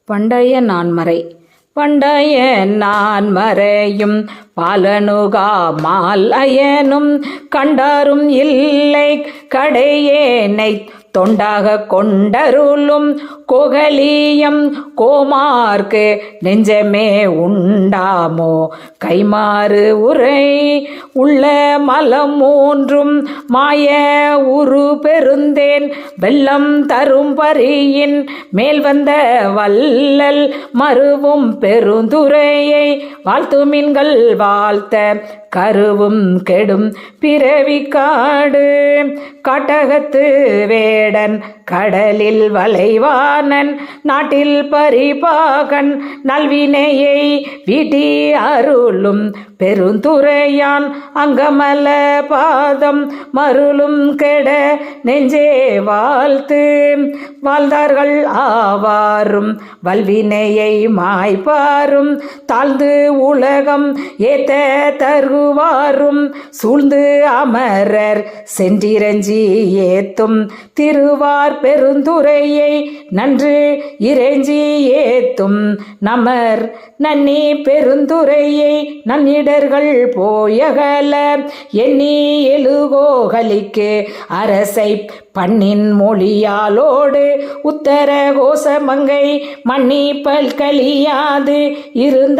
பண்டைய நான்மறை பண்டைய நான்மறையும் பாலனுகா மாலயனும் கண்டாரும் இல்லை கடையேனை தொண்டாக கொண்டருளும் கோகலியம் கோமார்க்கு நெஞ்சமே உண்டாமோ கைமாறு உரை உள்ள மலம் மூன்றும் மாய உரு பெருந்தேன் வெள்ளம் தரும் பரியின் மேல் வந்த வல்லல் மருவும் பெருந்துரையை வாழ்த்துமின்கள் வாழ்த்த கருவும் கெடும் பிறவி காடு காட்டகத்து வேடன் கடலில் வளைவானன் நாட்டில் பரிபாகன் நல்வினையை வீட்டி அருளும் பெருந்துரையான் அங்கமல பாதம் மருளும் கெட நெஞ்சே வாழ்த்து வாழ்ந்தார்கள் ஆவாரும் வல்வினையை மாய்ப்பாரும் தாழ்ந்து உலகம் ஏத்த தருவாரும் சூழ்ந்து அமரர் சென்றிரஞ்சி ஏத்தும் திருவார் பெருந்துரையை நன்று இறைஞ்சி ஏத்தும் நமர் நன்னி பெருந்துரையை நன்னிடர்கள் போயகல எண்ணி எழுகோகலிக்கு அரசை பண்ணின் மொழியாலோடு உத்தர கோசமங்கை மன்னி பல்கலியாது இருந்த